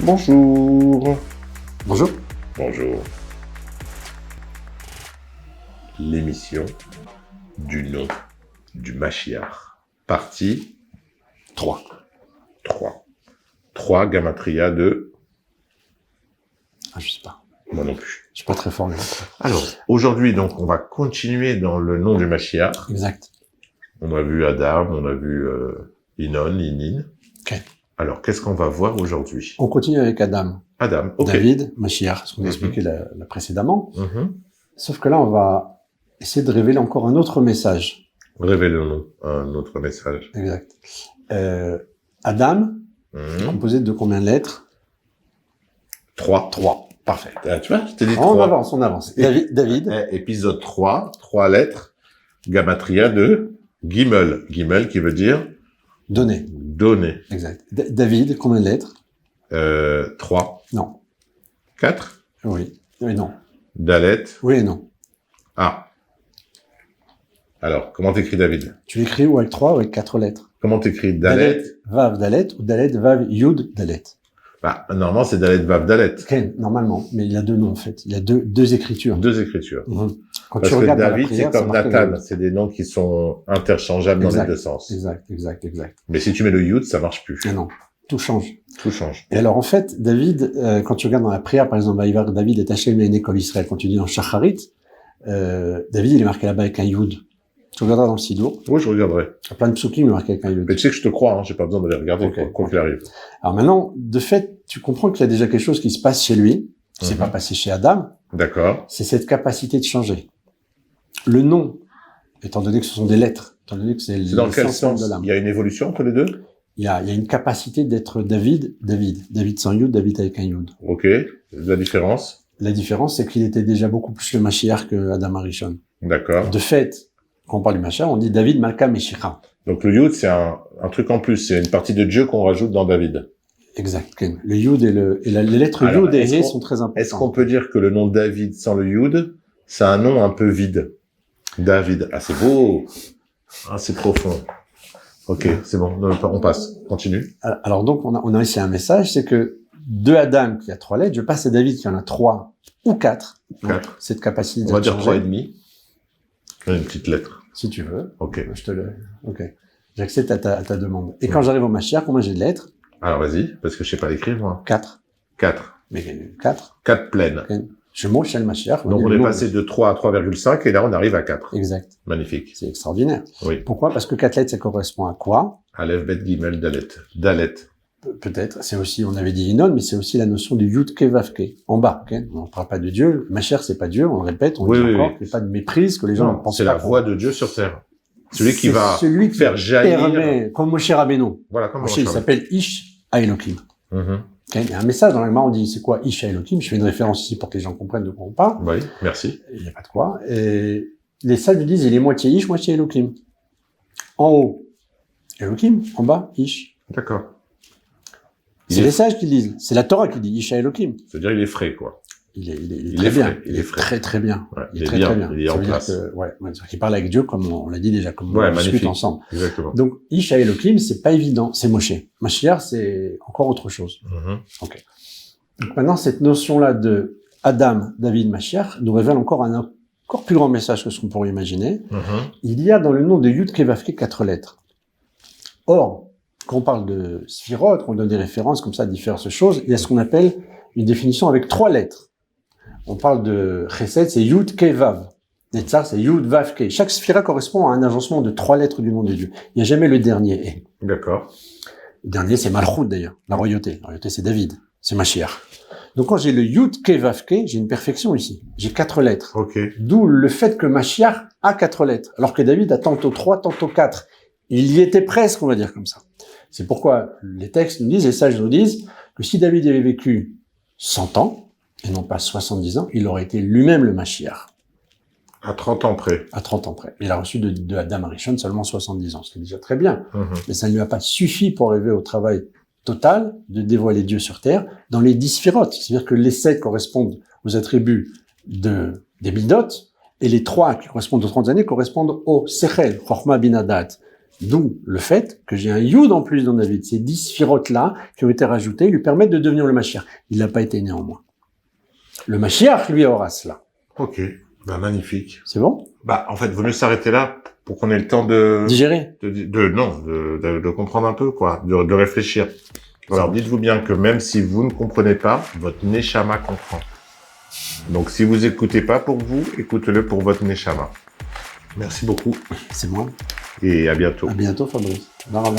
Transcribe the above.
Bonjour. Bonjour. Bonjour. L'émission du nom du Mashiach. Partie 3. 3. 3 Gamatria de... Ah, je sais pas. Moi non plus. Je suis pas très fort. Mais... Alors, aujourd'hui, donc, on va continuer dans le nom du Mashiach. Exact. On a vu Adam, on a vu Inon, Inin. Ok. Alors, qu'est-ce qu'on va voir aujourd'hui? On continue avec Adam. Adam, ok. David, Mashiach, ce qu'on a expliqué là précédemment. Mhm. Sauf que là, on va essayer de révéler encore un autre message. Révélons un autre message. Exact. Adam, composé de combien de lettres? 3. 3. Parfait. Ah, tu vois, je t'ai dit 3. On avance. David. Épisode 3, 3 lettres, Gamatria de Gimel. Gimel qui veut dire Donner. donner. Exact. David, combien de lettres? 3. Non. 4. Oui. Oui, non. Dalet. Oui et non. Ah. Alors, comment t'écris David? Tu l'écris ou avec 3 ou avec 4 lettres? Comment t'écris Dalet? Vav, Dalet, ou Dalet, Vav, Yud, Dalet. Bah, normalement, c'est Dalet, Vav, Dalet. Okay, normalement, mais il y a deux noms en fait. Il y a deux écritures. 2 écritures. Quand Parce tu que regardes David, prière, c'est comme marqué Nathan. David. C'est des noms qui sont interchangeables dans Exact. les deux sens. Exact. Mais si tu mets le Yud, ça marche plus. Mais non, tout change. Tout change. Et alors en fait, David, quand tu regardes dans la prière, par exemple, David est Hachem et une école Israël, quand tu dis dans Shacharit, David il est marqué là-bas avec un Yud. Tu regarderas dans le Sidour. Oui, je regarderai. Il y a plein de psukim marqués avec un Yud. Mais tu sais que je te crois, hein, j'ai pas besoin de les regarder, Ok. quoi qu'il arrive. Alors maintenant, de fait, tu comprends qu'il y a déjà quelque chose qui se passe chez lui, qui s'est pas passé chez Adam. D'accord. C'est cette capacité de changer. Le nom, étant donné que ce sont des lettres, étant donné que c'est dans quel l'essence même sens? de l'âme. Il y a une évolution entre les deux? Il y a une capacité d'être David sans Yud, David avec un Yud. Ok. La différence? La différence, c'est qu'il était déjà beaucoup plus le Mashiach que Adam Arishon. D'accord. De fait, quand on parle du Mashiach, on dit David Malka Meshicha. Donc le Yud, c'est un truc en plus, c'est une partie de Dieu qu'on rajoute dans David. Exact. Ken. Le Yud et les lettres Alors, Yud et est-ce He qu'on- sont très importantes. Est-ce qu'on peut dire que le nom David sans le Yud, c'est un nom un peu vide? David. Ah, c'est beau. Ah, c'est profond. Ok, c'est bon, on passe. Continue. Alors donc, on a ici un message, c'est que de Adam qui a 3 lettres, je passe à David qui en a 3 ou 4. 4. Cette capacité On va de dire changer, 3 et demi. Une petite lettre. si tu veux. Ok. Je te le. Ok. J'accepte à ta demande. Et quand j'arrive au Mashiach, combien j'ai de lettres? Alors vas-y, parce que je sais pas l'écrire, moi. 4. 4. Mais 4. 4 pleines. Je monte chez le Mashiach. Donc on est passé de 3 à 3,5 et là on arrive à 4. Exact. Magnifique. C'est extraordinaire. Oui. Pourquoi? Parce que 4 lettres, ça correspond à quoi? Aleph, Bet, Gimel, Dalet. Dalet. Peut-être. C'est aussi, on avait dit Inon, mais c'est aussi la notion du Yud Ke Vav Ke. En bas. Okay, on ne parle pas de Dieu. Mashiach, c'est pas Dieu. On le répète. On le dit encore. Il n'y a pas de méprise que les gens ne pensent c'est pas. la voix de Dieu sur terre. Celui qui C'est va celui qui faire jaillir. permet, comme Moshe Rabbeinu. Voilà, comme Moshe, il s'appelle Ish Haelokim. Mhm. Okay, il y a un message dans la Gemara, on dit c'est quoi Ish Haelokim? Je fais une référence ici pour que les gens comprennent de quoi on parle. Oui, merci. Il n'y a pas de quoi. Et les sages lui disent il est moitié Ish, moitié Elohim. En haut, Elohim. En bas, Ish. D'accord. C'est les sages qui le disent. C'est la Torah qui dit Ish Elohim. C'est-à-dire il est frais, quoi. Il est Il très est bien. frais, il est frais. Très très bien. Ouais, Il est très très bien. Il est Ça en veut dire place. que, ouais, c'est-à-dire qu'il parle avec Dieu comme on l'a dit déjà, comme Ouais, on discute magnifique. ensemble. Exactement. Donc Ish Elohim, c'est pas évident. C'est Moshe. Mashiach, c'est encore autre chose. Mhm. Ok. Donc maintenant, cette notion-là de Adam, David, Mashiach nous révèle encore un encore plus grand message que ce qu'on pourrait imaginer. Mhm. Il y a dans le nom de Yud Ke Vav Ke 4 lettres. Or, quand on parle de Sphirot, qu'on donne des références comme ça à diverses choses, il y a ce qu'on appelle une définition avec 3 lettres. On parle de Chesed, c'est Yud Ke Vav. Netzar, c'est Yud Vav Ke. Chaque Sphira correspond à un agencement de 3 lettres du nom de Dieu. Il n'y a jamais le dernier. D'accord. Le dernier, c'est Malchut d'ailleurs, la royauté. La royauté, c'est David. C'est Mashiach. Donc quand j'ai le Yud Ke Vav Ke, j'ai une perfection ici. J'ai 4 lettres. Ok. D'où le fait que Mashiach a 4 lettres, alors que David a tantôt 3, tantôt 4. Il y était presque, on va dire comme ça. C'est pourquoi les textes nous disent, les sages nous disent, que si David avait vécu 100 ans, et non pas 70 ans, il aurait été lui-même le Mashiach, À 30 ans près. à 30 ans près. Il a reçu de Adam Arishon seulement 70 ans, ce qui est déjà très bien. Mhm. Mais ça ne lui a pas suffi pour arriver au travail total de dévoiler Dieu sur terre dans les 10 sphirotes. C'est-à-dire que les 7 correspondent aux attributs des Midot, et les 3 qui correspondent aux 30 années correspondent au Sechel, Chorma Binadat, D'où le fait que j'ai un Yud en plus dans David. Ces 10 sphirotes-là qui ont été rajoutées lui permettent de devenir le Mashiach. Il n'a pas été néanmoins. Le Mashiach, lui, aura cela. Ok, bah magnifique. C'est bon? Bah en fait, vaut mieux s'arrêter là pour qu'on ait le temps de Digérer. de comprendre un peu quoi, de réfléchir. Alors dites-vous bien que même si vous ne comprenez pas, votre Neshama comprend. Donc si vous écoutez pas pour vous, écoutez-le pour votre Neshama. Merci beaucoup C'est moi. et à bientôt. À bientôt, Fabrice. Au revoir.